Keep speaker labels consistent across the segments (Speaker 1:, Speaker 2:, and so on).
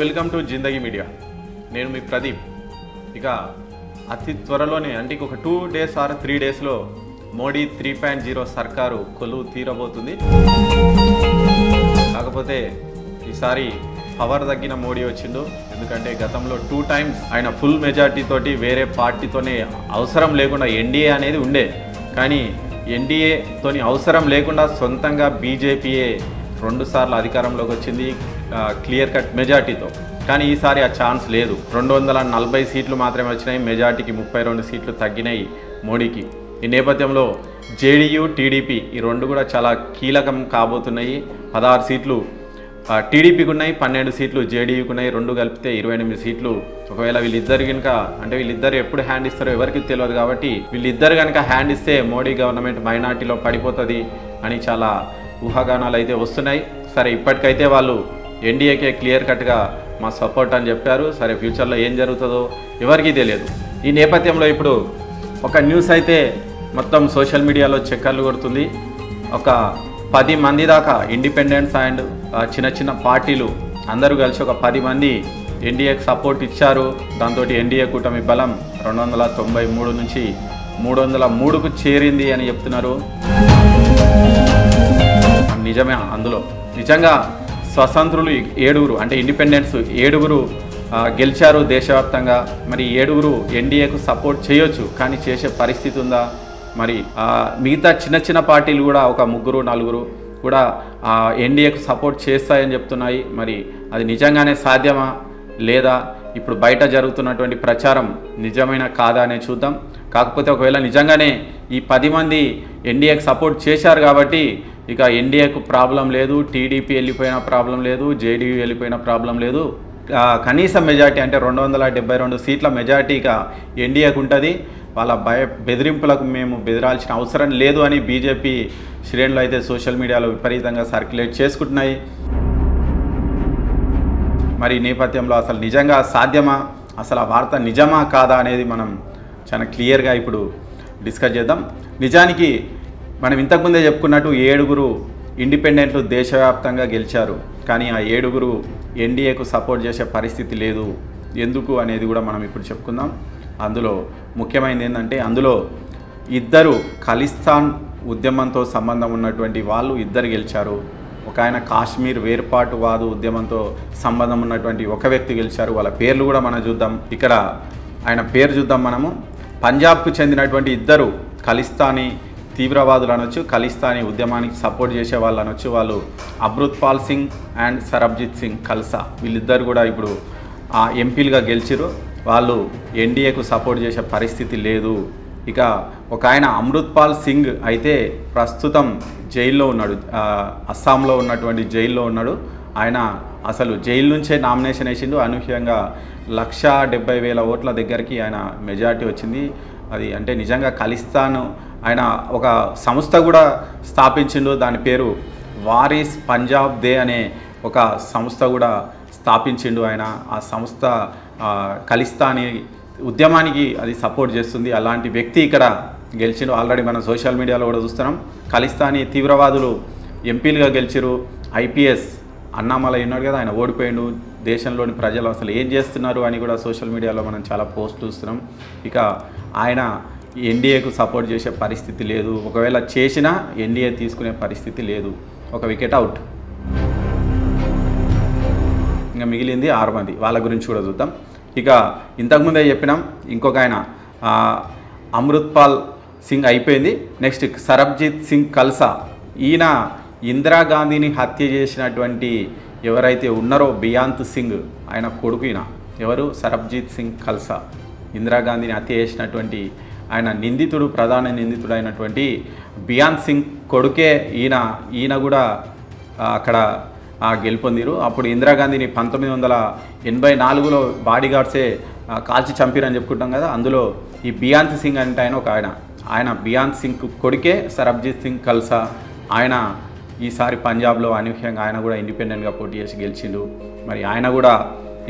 Speaker 1: Welcome to Zindagi media. నేను మీ ప్రదీప్. ఇక అతి త్వరలోనే అంటే ఒక 2 days or 3 daysలో మోడీ 3.0 సర్కారు కొలువు తీరబోతుంది. కాకపోతే ఈసారి పవర్ తగ్గిన మోడీ వచ్చిండు. ఎందుకంటే గతంలో 2 times ఆయన ఫుల్ మెజార్టీ తోటి వేరే పార్టీతోనే అవసరం లేకుండా ఎన్డీఏ అనేది ఉండే, కానీ ఎన్డీఏతోని అవసరం లేకుండా సొంతంగా బీజేపీయే 2 సార్లు అధికారంలోకి వచ్చింది క్లియర్ కట్ మెజార్టీతో. కానీ ఈసారి ఆ ఛాన్స్ లేదు. 240 సీట్లు మాత్రమే వచ్చినాయి. మెజార్టీకి 32 సీట్లు తగ్గినాయి మోడీకి. ఈ నేపథ్యంలో జేడీయూ టీడీపీ ఈ రెండు కూడా చాలా కీలకం కాబోతున్నాయి. 16 సీట్లు టీడీపీకి ఉన్నాయి, 12 సీట్లు జేడీయూకి ఉన్నాయి. 2 కలిపితే 28 సీట్లు. ఒకవేళ వీళ్ళిద్దరు కనుక అంటే వీళ్ళిద్దరు ఎప్పుడు హ్యాండ్ ఇస్తారో ఎవరికి తెలియదు, కాబట్టి వీళ్ళిద్దరు కనుక హ్యాండ్ ఇస్తే మోడీ గవర్నమెంట్ మైనార్టీలో పడిపోతుంది అని చాలా ఊహాగానాలు అయితే వస్తున్నాయి. సరే, ఇప్పటికైతే వాళ్ళు ఎన్డీఏకే క్లియర్ కట్గా మా సపోర్ట్ అని చెప్పారు. సరే, ఫ్యూచర్లో ఏం జరుగుతుందో ఎవరికీ తెలియదు. ఈ నేపథ్యంలో ఇప్పుడు ఒక న్యూస్ అయితే మొత్తం సోషల్ మీడియాలో చక్కర్లు కొడుతుంది. ఒక 10 మంది దాకా ఇండిపెండెంట్స్ అండ్ చిన్న చిన్న పార్టీలు అందరూ కలిసి ఒక 10 మంది ఎన్డీఏకి సపోర్ట్ ఇచ్చారు. దాంతో ఎన్డీఏ కూటమి బలం 293 నుంచి 303కు చేరింది అని చెప్తున్నారు. నిజమే, అందులో నిజంగా స్వతంత్రులు 7 అంటే ఇండిపెండెంట్స్ 7 గెలిచారు దేశవ్యాప్తంగా. మరి 7 ఎన్డీఏకు సపోర్ట్ చేయొచ్చు, కానీ చేసే పరిస్థితి ఉందా? మరి మిగతా చిన్న చిన్న పార్టీలు కూడా ఒక 3-4 కూడా ఎన్డీఏకు సపోర్ట్ చేస్తాయని చెప్తున్నాయి. మరి అది నిజంగానే సాధ్యమా లేదా? ఇప్పుడు బయట జరుగుతున్నటువంటి ప్రచారం నిజమైన కాదా అనే చూద్దాం. కాకపోతే ఒకవేళ నిజంగానే ఈ 10 మంది ఎన్డీఏకు సపోర్ట్ చేశారు కాబట్టి ఇక ఎన్డీఏకు ప్రాబ్లం లేదు, టీడీపీ వెళ్ళిపోయిన ప్రాబ్లం లేదు, జేడీయూ వెళ్ళిపోయిన ప్రాబ్లం లేదు. కనీసం మెజార్టీ అంటే 272 సీట్ల మెజార్టీగా ఎన్డీఏకు ఉంటుంది. వాళ్ళ బెదిరింపులకు మేము బెదిరాల్సిన అవసరం లేదు అని బీజేపీ శ్రేణులు అయితే సోషల్ మీడియాలో విపరీతంగా సర్క్యులేట్ చేసుకుంటున్నాయి. మరి ఈ నేపథ్యంలో అసలు నిజంగా సాధ్యమా, అసలు ఆ వార్త నిజమా కాదా అనేది మనం చాలా క్లియర్గా ఇప్పుడు డిస్కస్ చేద్దాం. నిజానికి మనం ఇంతకుముందే చెప్పుకున్నట్టు 7 ఇండిపెండెంట్లు దేశవ్యాప్తంగా గెలిచారు, కానీ ఆ 7 ఎన్డీఏకు సపోర్ట్ చేసే పరిస్థితి లేదు. ఎందుకు అనేది కూడా మనం ఇప్పుడు చెప్పుకుందాం. అందులో ముఖ్యమైనది ఏంటంటే అందులో 2 ఖలిస్తాన్ ఉద్యమంతో సంబంధం ఉన్నటువంటి వాళ్ళు 2 గెలిచారు. ఒక ఆయన కాశ్మీర్ వేర్పాటువాదు ఉద్యమంతో సంబంధం ఉన్నటువంటి ఒక వ్యక్తి గెలిచారు. వాళ్ళ పేర్లు కూడా మనం చూద్దాం. ఇక్కడ ఆయన పేరు చూద్దాం మనము. పంజాబ్కు చెందినటువంటి 2 ఖలిస్తానీ తీవ్రవాదులు అనొచ్చు, ఖలిస్తానీ ఉద్యమానికి సపోర్ట్ చేసే వాళ్ళు అనొచ్చు. వాళ్ళు అమృత్పాల్ సింగ్ అండ్ సరబ్జిత్ సింగ్ ఖల్సా వీళ్ళిద్దరు కూడా ఇప్పుడు ఎంపీలుగా గెలిచారు. వాళ్ళు ఎన్డీఏకు సపోర్ట్ చేసే పరిస్థితి లేదు. ఇక ఒక ఆయన అమృత్పాల్ సింగ్ అయితే ప్రస్తుతం జైల్లో ఉన్నాడు, అస్సాంలో ఉన్నటువంటి జైల్లో ఉన్నాడు. ఆయన అసలు జైలు నుంచే నామినేషన్ వేసిండు. అనూహ్యంగా 170,000 ఓట్ల దగ్గరికి ఆయన మెజార్టీ వచ్చింది. అది అంటే నిజంగా ఖలిస్తాన్ ఆయన ఒక సంస్థ కూడా స్థాపించిండు. దాని పేరు వారీస్ పంజాబ్ దే అనే ఒక సంస్థ కూడా స్థాపించిండు ఆయన. ఆ సంస్థ ఖలిస్తానీ ఉద్యమానికి అది సపోర్ట్ చేస్తుంది. అలాంటి వ్యక్తి ఇక్కడ గెలిచిండు. ఆల్రెడీ మనం సోషల్ మీడియాలో కూడా చూస్తున్నాం. ఖలిస్తానీ తీవ్రవాదులు ఎంపీలుగా గెలిచారు. ఐపీఎస్ అన్నామలై ఉన్నాడు కదా, ఆయన ఓడిపోయిండు. దేశంలోని ప్రజలు అసలు ఏం చేస్తున్నారు అని కూడా సోషల్ మీడియాలో మనం చాలా పోస్ట్ చూస్తున్నాం. ఇక ఆయన ఎన్డీఏకు సపోర్ట్ చేసే పరిస్థితి లేదు. ఒకవేళ చేసినా ఎన్డీఏ తీసుకునే పరిస్థితి లేదు. ఒక వికెట్ అవుట్. ఇంకా మిగిలింది 6 మంది. వాళ్ళ గురించి కూడా చూద్దాం. ఇక ఇంతకుముందే చెప్పినాం ఇంకొక ఆయన అమృత్పాల్ సింగ్ అయిపోయింది. నెక్స్ట్ సరబ్జిత్ సింగ్ ఖల్సా. ఈయన ఇందిరాగాంధీని హత్య చేసినటువంటి ఎవరైతే ఉన్నారో బియాంత్ సింగ్ ఆయన కొడుకు. ఈయన ఎవరు? సరబ్జిత్ సింగ్ ఖల్సా. ఇందిరాగాంధీని హత్య చేసినటువంటి ఆయన నిందితుడు, ప్రధాన నిందితుడు అయినటువంటి బియాంత్ సింగ్ కొడుకే ఈయన కూడా అక్కడ గెలుపొందిరు. అప్పుడు ఇందిరాగాంధీని 1984లో బాడీగార్డ్సే కాల్చి చంపిరని చెప్పుకుంటాం కదా, అందులో ఈ బియాంత్ సింగ్ అంటే ఆయన ఒక ఆయన బియాంత్ సింగ్ కొడుకే సరబ్జిత్ సింగ్ ఖల్సా. ఆయన ఈసారి పంజాబ్లో అనూహ్యంగా ఆయన కూడా ఇండిపెండెంట్గా పోటీ చేసి గెలిచిండు. మరి ఆయన కూడా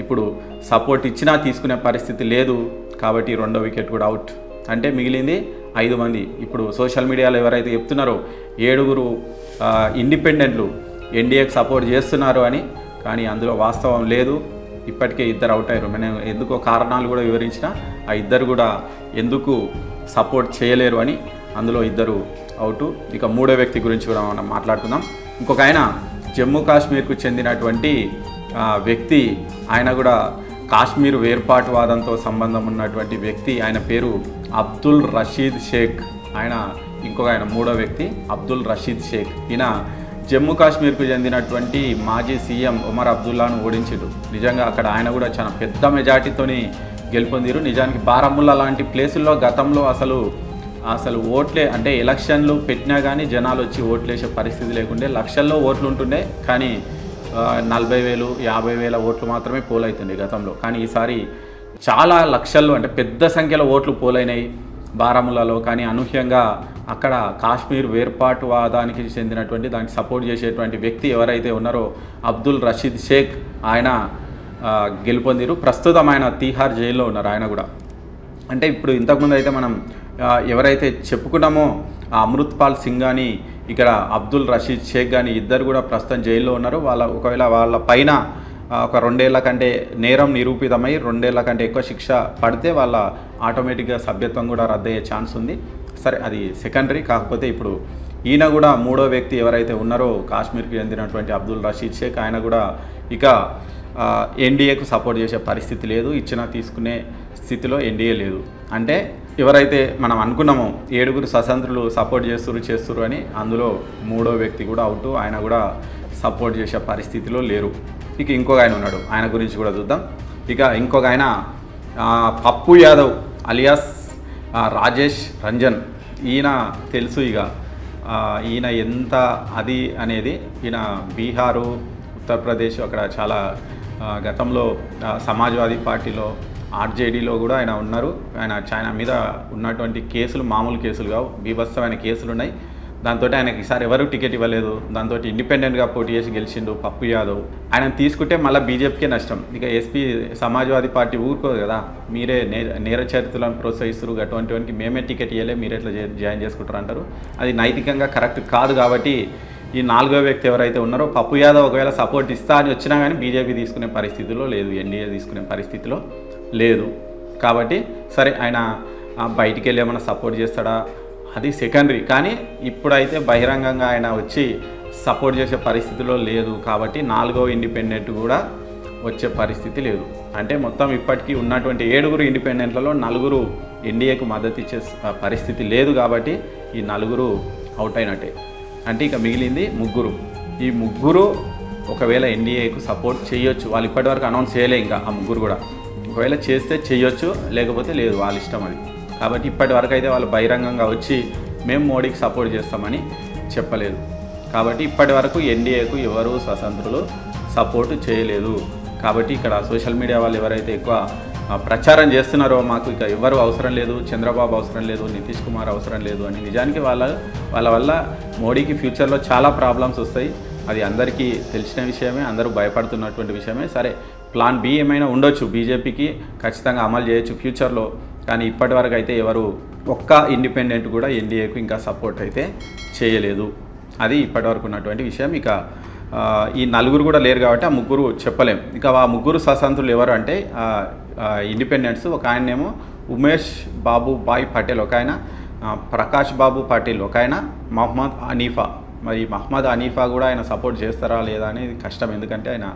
Speaker 1: ఇప్పుడు సపోర్ట్ ఇచ్చినా తీసుకునే పరిస్థితి లేదు, కాబట్టి 2వ వికెట్ కూడా అవుట్. అంటే మిగిలింది 5 మంది. ఇప్పుడు సోషల్ మీడియాలో ఎవరైతే చెప్తున్నారో 7 ఇండిపెండెంట్లు ఎన్డీఏకి సపోర్ట్ చేస్తున్నారు అని, కానీ అందులో వాస్తవం లేదు. ఇప్పటికే ఇద్దరు అవుట్ అయ్యారు. నేను ఎందుకో కారణాలు కూడా వివరించిన, ఆ ఇద్దరు కూడా ఎందుకు సపోర్ట్ చేయలేరు అని అందులో ఇద్దరు అవుట్. ఇక మూడో వ్యక్తి గురించి కూడా మనం మాట్లాడుకుందాం. ఇంకొక ఆయన జమ్మూ కాశ్మీర్కు చెందినటువంటి వ్యక్తి, ఆయన కూడా కాశ్మీర్ వేర్పాటువాదంతో సంబంధం ఉన్నటువంటి వ్యక్తి. ఆయన పేరు అబ్దుల్ రషీద్ షేక్. ఆయన ఇంకొక ఆయన మూడో వ్యక్తి అబ్దుల్ రషీద్ షేక్. ఈయన జమ్మూ కాశ్మీర్కు చెందినటువంటి మాజీ సీఎం ఉమర్ అబ్దుల్లాను ఓడించారు. నిజంగా అక్కడ ఆయన కూడా చాలా పెద్ద మెజార్టీతోని గెలుపొందిరు. నిజానికి బారాముల్లా లాంటి ప్లేసుల్లో గతంలో అసలు ఓట్లే అంటే ఎలక్షన్లు పెట్టినా కానీ జనాలు వచ్చి ఓట్లేసే పరిస్థితి లేకుండే, లక్షల్లో ఓట్లు ఉంటుండే, కానీ 40,000 50,000 ఓట్లు మాత్రమే పోలవుతుండే గతంలో. కానీ ఈసారి చాలా లక్షల్లో అంటే పెద్ద సంఖ్యలో ఓట్లు పోలైనాయి బారాముల్లాలో. కానీ అనూహ్యంగా అక్కడ కాశ్మీర్ వేర్పాటువాదానికి చెందినటువంటి దానికి సపోర్ట్ చేసేటువంటి వ్యక్తి ఎవరైతే ఉన్నారో అబ్దుల్ రషీద్ షేక్, ఆయన గెలుపొందిరు. ప్రస్తుతం ఆయన తీహార్ జైల్లో ఉన్నారు. ఆయన కూడా అంటే ఇప్పుడు ఇంతకుముందు అయితే మనం ఎవరైతే చెప్పుకున్నామో అమృత్పాల్ సింగ్ కానీ ఇక్కడ అబ్దుల్ రషీద్ షేక్ కానీ ఇద్దరు కూడా ప్రస్తుతం జైల్లో ఉన్నారు. ఒకవేళ వాళ్ళ పైన ఒక 2 ఏళ్ల కంటే నేరం నిరూపితమై 2 ఏళ్ల కంటే ఎక్కువ శిక్ష పడితే వాళ్ళ ఆటోమేటిక్గా సభ్యత్వం కూడా రద్దయ్యే ఛాన్స్ ఉంది. సరే, అది సెకండరీ. కాకపోతే ఇప్పుడు ఈయన కూడా మూడో వ్యక్తి ఎవరైతే ఉన్నారో కాశ్మీర్కి చెందినటువంటి అబ్దుల్ రషీద్ షేక్, ఆయన కూడా ఇక ఎన్డీఏకు సపోర్ట్ చేసే పరిస్థితి లేదు, ఇచ్చినా తీసుకునే స్థితిలో ఎన్డీఏ లేదు. అంటే ఎవరైతే మనం అనుకున్నామో 7 స్వతంత్రులు సపోర్ట్ చేస్తురు అని, అందులో మూడో వ్యక్తి కూడా అవుట్. ఆయన కూడా సపోర్ట్ చేసే పరిస్థితిలో లేరు. ఇక ఇంకొక ఆయన ఉన్నాడు, ఆయన గురించి కూడా చూద్దాం. ఇక ఇంకొక ఆయన పప్పు యాదవ్ అలియాస్ రాజేష్ రంజన్. ఈయన తెలుసు ఇక ఈయన ఎంత అది అనేది. ఈయన బీహారు, ఉత్తరప్రదేశ్ అక్కడ చాలా గతంలో సమాజ్వాదీ పార్టీలో ఆర్జేడీలో కూడా ఆయన ఉన్నారు. ఆయన మీద ఉన్నటువంటి కేసులు మామూలు కేసులు కావు, బీభత్సమైన కేసులు ఉన్నాయి. దాంతో ఆయనకి ఈసారి ఎవరు టికెట్ ఇవ్వలేదు. దాంతో ఇండిపెండెంట్గా పోటీ చేసి గెలిచిండు పప్పు యాదవ్. ఆయన తీసుకుంటే మళ్ళీ బీజేపీకే నష్టం. ఇక ఎస్పీ సమాజ్వాదీ పార్టీ ఊరుకోదు కదా, మీరే నేర చరిత్రలను ప్రోత్సహిస్తారు, అటువంటివానికి మేమే టికెట్ ఇవ్వలే, మీరు ఎట్లా జాయిన్ చేసుకుంటారు అంటారు. అది నైతికంగా కరెక్ట్ కాదు. కాబట్టి ఈ నాలుగో వ్యక్తి ఎవరైతే ఉన్నారో పప్పు యాదవ్ ఒకవేళ సపోర్ట్ ఇస్తా అని వచ్చినా కానీ బీజేపీ తీసుకునే పరిస్థితిలో లేదు, ఎన్డీఏ తీసుకునే పరిస్థితిలో లేదు. కాబట్టి సరే, ఆయన బయటికి వెళ్ళి ఏమైనా సపోర్ట్ చేస్తాడా అది సెకండరీ. కానీ ఇప్పుడైతే బహిరంగంగా ఆయన వచ్చి సపోర్ట్ చేసే పరిస్థితిలో లేదు. కాబట్టి 4వ ఇండిపెండెంట్ కూడా వచ్చే పరిస్థితి లేదు. అంటే మొత్తం ఇప్పటికీ ఉన్నటువంటి 7 ఇండిపెండెంట్లలో 4 ఎన్డీఏకు మద్దతు ఇచ్చే పరిస్థితి లేదు. కాబట్టి ఈ 4 అవుట్ అయినట్టే. అంటే ఇక మిగిలింది 3. ఈ 3 ఒకవేళ ఎన్డీఏకు సపోర్ట్ చేయొచ్చు. వాళ్ళు ఇప్పటివరకు అనౌన్స్ చేయలే ఇంకా ఆ 3 కూడా. ఒకవేళ చేస్తే చేయొచ్చు, లేకపోతే లేదు, వాళ్ళ ఇష్టం అది. కాబట్టి ఇప్పటివరకు అయితే వాళ్ళు బహిరంగంగా వచ్చి మేము మోడీకి సపోర్ట్ చేస్తామని చెప్పలేదు. కాబట్టి ఇప్పటి వరకు ఎన్డీఏకు ఎవరు స్వతంత్రులు సపోర్టు చేయలేదు. కాబట్టి ఇక్కడ సోషల్ మీడియా వాళ్ళు ఎవరైతే ఎక్కువ ప్రచారం చేస్తున్నారో మాకు ఇక ఎవరు అవసరం లేదు, చంద్రబాబు అవసరం లేదు, నితీష్ కుమార్ అవసరం లేదు అని, నిజానికి వాళ్ళ వల్ల మోడీకి ఫ్యూచర్లో చాలా ప్రాబ్లమ్స్ వస్తాయి. అది అందరికీ తెలిసిన విషయమే, అందరూ భయపడుతున్నటువంటి విషయమే. సరే, ప్లాన్ బి ఏమైనా ఉండొచ్చు, బీజేపీకి ఖచ్చితంగా అమలు చేయొచ్చు ఫ్యూచర్లో. కానీ ఇప్పటివరకు అయితే ఎవరు ఒక్క ఇండిపెండెంట్ కూడా ఎన్డీఏకు ఇంకా సపోర్ట్ అయితే చేయలేదు. అది ఇప్పటివరకు ఉన్నటువంటి విషయం. ఇక ఈ 4 కూడా లేరు కాబట్టి ఆ 3 చెప్పలేం. ఇక ఆ 3 స్వతంత్రులు ఎవరు అంటే ఇండిపెండెంట్స్. ఒక ఆయనేమో ఉమేష్ బాబు భాయ్ పటేల్, ఒక ఆయన ప్రకాష్ బాబు పాటిల్, ఒక ఆయన మహమ్మద్ హనీఫా. మరి మహమ్మద్ హనీఫా కూడా ఆయన సపోర్ట్ చేస్తారా లేదా అనేది కష్టం. ఎందుకంటే ఆయన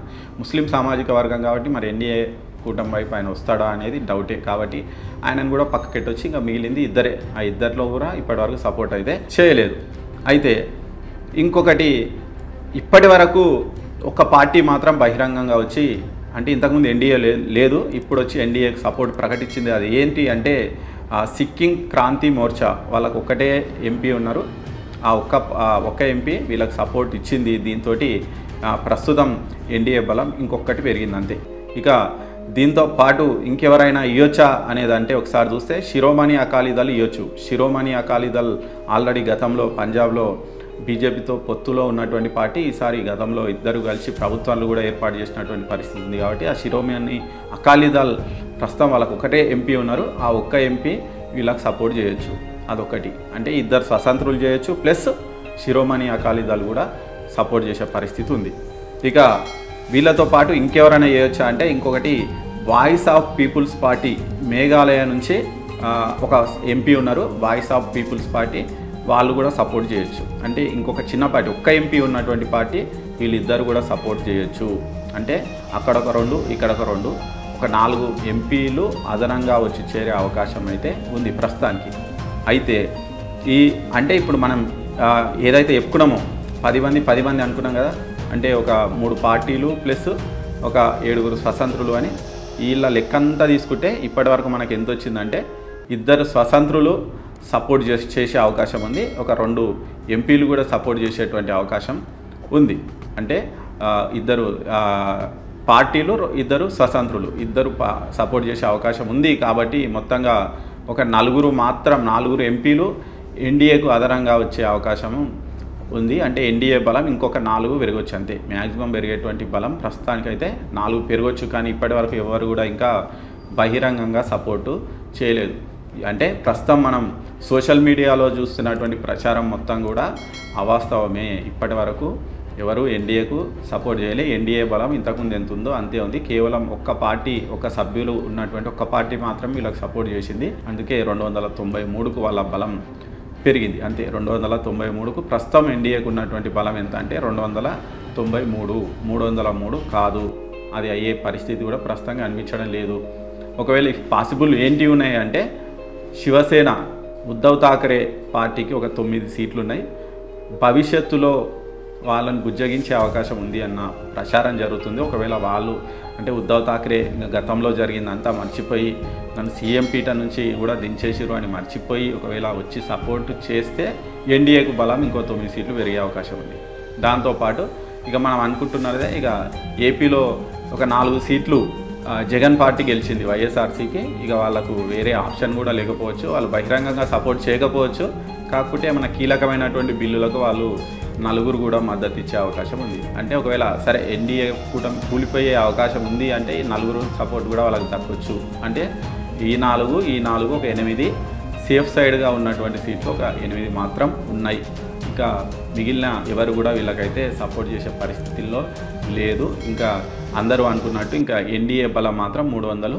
Speaker 1: ముస్లిం సామాజిక వర్గం కాబట్టి మరి ఎన్డీఏ కూటమి వైపు ఆయన వస్తాడా అనేది డౌటే. కాబట్టి ఆయనను కూడా పక్కకెట్టొచ్చి ఇంకా మిగిలింది 2. ఆ 2లో కూడా ఇప్పటివరకు సపోర్ట్ అయితే చేయలేదు. అయితే ఇంకొకటి, ఇప్పటి వరకు ఒక పార్టీ మాత్రం బహిరంగంగా వచ్చి, అంటే ఇంతకుముందు ఎన్డీఏ లేదు, ఇప్పుడు వచ్చి ఎన్డీఏకి సపోర్ట్ ప్రకటించింది. అది ఏంటి అంటే సిక్కిం క్రాంతి మోర్చా. వాళ్ళకు ఒక్కటే ఎంపీ ఉన్నారు. ఆ ఒక్క ఎంపీ వీళ్ళకి సపోర్ట్ ఇచ్చింది. దీంతో ప్రస్తుతం ఎన్డీఏ బలం ఇంకొకటి పెరిగింది అంతే. ఇక దీంతో పాటు ఇంకెవరైనా ఇవ్వచ్చా అనేదంటే ఒకసారి చూస్తే శిరోమణి అకాలీదళ్ ఇవ్వచ్చు. శిరోమణి అకాలీదళ్ ఆల్రెడీ గతంలో పంజాబ్లో బీజేపీతో పొత్తులో ఉన్నటువంటి పార్టీ. ఈసారి గతంలో ఇద్దరు కలిసి ప్రభుత్వాలు కూడా ఏర్పాటు చేసినటువంటి పరిస్థితి ఉంది. కాబట్టి ఆ శిరోమణి అకాలీదళ్ ప్రస్తుతం వాళ్ళకు ఒకటే ఎంపీ ఉన్నారు. ఆ ఒక్క ఎంపీ వీళ్ళకి సపోర్ట్ చేయొచ్చు. అదొకటి. అంటే 2 స్వతంత్రులు చేయొచ్చు, ప్లస్ శిరోమణి అకాలీదళ్ కూడా సపోర్ట్ చేసే పరిస్థితి ఉంది. ఇక వీళ్ళతో పాటు ఇంకెవరైనా చేయొచ్చా అంటే ఇంకొకటి voice of people's party Meghalaya నుంచి ఒక ఎంపీ ఉన్నారు, వాయిస్ ఆఫ్ పీపుల్స్ పార్టీ, వాళ్ళు కూడా సపోర్ట్ చేయొచ్చు. అంటే ఇంకొక చిన్న పార్టీ, ఒక్క ఎంపీ ఉన్నటువంటి పార్టీ వీళ్ళిద్దరు కూడా సపోర్ట్ చేయొచ్చు. అంటే అక్కడొక 2 ఇక్కడొక 2, ఒక 4 ఎంపీలు అదనంగా వచ్చి చేరే అవకాశం అయితే ఉంది ప్రస్తుతానికి. అయితే అంటే ఇప్పుడు మనం ఏదైతే చెప్పుకున్నామో 10 మంది అనుకున్నాం కదా, అంటే ఒక 3 పార్టీలు ప్లస్ ఒక 7 స్వతంత్రులు అని వీళ్ళ లెక్కంతా తీసుకుంటే ఇప్పటి వరకు మనకు ఎంత వచ్చిందంటే 2 స్వతంత్రులు సపోర్ట్ చేసే అవకాశం ఉంది, ఒక 2 ఎంపీలు కూడా సపోర్ట్ చేసేటువంటి అవకాశం ఉంది. అంటే 2 పార్టీలు 2 స్వతంత్రులు 2 సపోర్ట్ చేసే అవకాశం ఉంది. కాబట్టి మొత్తంగా ఒక 4 ఎంపీలు ఎన్డీఏకు అదనంగా వచ్చే అవకాశం ఉంది. అంటే ఎన్డీఏ బలం ఇంకొక 4 పెరగవచ్చు, అంతే మ్యాక్సిమం పెరిగేటువంటి బలం ప్రస్తుతానికైతే 4 పెరగవచ్చు. కానీ ఇప్పటి వరకు ఎవరు కూడా ఇంకా బహిరంగంగా సపోర్టు చేయలేదు. అంటే ప్రస్తుతం మనం సోషల్ మీడియాలో చూస్తున్నటువంటి ప్రచారం మొత్తం కూడా అవాస్తవమే. ఇప్పటి వరకు ఎవరు ఎన్డీఏకు సపోర్ట్ చేయలే. ఎన్డీఏ బలం ఇంతకుముందు ఎంత ఉందో అంతే ఉంది. కేవలం ఒక్క పార్టీ, ఒక సభ్యులు ఉన్నటువంటి ఒక్క పార్టీ మాత్రం వీళ్ళకి సపోర్ట్ చేసింది. అందుకే 293కు వాళ్ళ బలం పెరిగింది, అంతే 293కు. ప్రస్తుతం ఎన్డీఏకు ఉన్నటువంటి బలం ఎంత అంటే 293, 303 కాదు. అది అయ్యే పరిస్థితి కూడా ప్రస్తుతంగా అనిపించడం లేదు. ఒకవేళ పాసిబుల్ ఏంటి ఉన్నాయి అంటే శివసేన, ఉద్ధవ్ ఠాకరే పార్టీకి ఒక 9 సీట్లు ఉన్నాయి. భవిష్యత్తులో వాళ్ళని బుజ్జగించే అవకాశం ఉంది అన్న ప్రచారం జరుగుతుంది. ఒకవేళ వాళ్ళు అంటే ఉద్ధవ్ ఠాకరే గతంలో జరిగిందంతా మర్చిపోయి నన్ను సీఎం పీఠ నుంచి కూడా దించేసిరు అని మర్చిపోయి ఒకవేళ వచ్చి సపోర్ట్ చేస్తే ఎన్డీఏకు బలం ఇంకో 9 సీట్లు పెరిగే అవకాశం ఉంది. దాంతోపాటు ఇక మనం అనుకుంటున్నదే ఇక ఏపీలో ఒక 4 సీట్లు జగన్ పార్టీ గెలిచింది వైఎస్ఆర్సీకి. ఇక వాళ్ళకు వేరే ఆప్షన్ కూడా లేకపోవచ్చు, వాళ్ళు బహిరంగంగా సపోర్ట్ చేయకపోవచ్చు. కాకపోతే మన కీలకమైనటువంటి బిల్లులకు వాళ్ళు 4 కూడా మద్దతు ఇచ్చే అవకాశం ఉంది. అంటే ఒకవేళ సరే ఎన్డీఏ కూటమి కూలిపోయే అవకాశం ఉంది అంటే ఈ 4 సపోర్ట్ కూడా వాళ్ళకి తప్పొచ్చు. అంటే ఈ 4 ఒక 8 సేఫ్ సైడ్గా ఉన్నటువంటి సీట్లు ఒక 8 మాత్రం ఉన్నాయి. ఇంకా మిగిలిన ఎవరు కూడా వీళ్ళకైతే సపోర్ట్ చేసే పరిస్థితుల్లో లేదు. ఇంకా అందరూ అనుకున్నట్టు ఇంకా ఎన్డీఏ బలం మాత్రం 300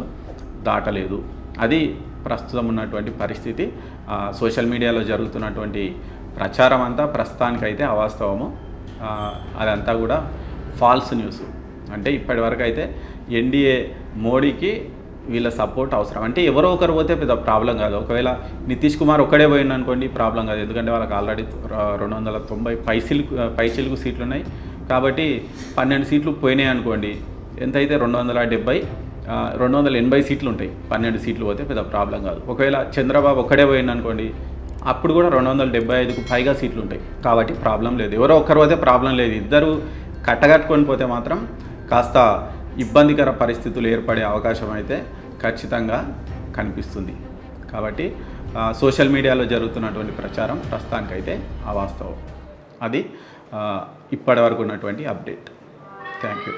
Speaker 1: దాటలేదు. అది ప్రస్తుతం ఉన్నటువంటి పరిస్థితి. సోషల్ మీడియాలో జరుగుతున్నటువంటి ప్రచారం అంతా ప్రస్తుతానికైతే అవాస్తవము. అదంతా కూడా ఫాల్స్ న్యూస్. అంటే ఇప్పటివరకు అయితే ఎన్డీఏ మోడీకి వీళ్ళ సపోర్ట్ అవసరం. అంటే ఎవరో ఒకరు పోతే పెద్ద ప్రాబ్లం కాదు. ఒకవేళ నితీష్ కుమార్ ఒక్కడే పోయింది అనుకోండి ప్రాబ్లం కాదు. ఎందుకంటే వాళ్ళకి ఆల్రెడీ 290 పైచిలుకు సీట్లు ఉన్నాయి. కాబట్టి 12 సీట్లు పోయినాయి అనుకోండి, ఎంతైతే 280 సీట్లు ఉంటాయి. 12 సీట్లు పోతే పెద్ద ప్రాబ్లం కాదు. ఒకవేళ చంద్రబాబు ఒక్కడే పోయింది అనుకోండి, అప్పుడు కూడా 275కు పైగా సీట్లు ఉంటాయి. కాబట్టి ప్రాబ్లం లేదు. ఎవరో ఒక్కరు పోతే ప్రాబ్లం లేదు. ఇద్దరు కట్టగట్టుకొని పోతే మాత్రం కాస్త ఇబ్బందికర పరిస్థితులు ఏర్పడే అవకాశం అయితే ఖచ్చితంగా కనిపిస్తుంది. కాబట్టి సోషల్ మీడియాలో జరుగుతున్నటువంటి ప్రచారం ప్రస్తుతానికైతే అవాస్తవం. అది ఇప్పటి వరకు ఉన్నటువంటి అప్డేట్. Thank you.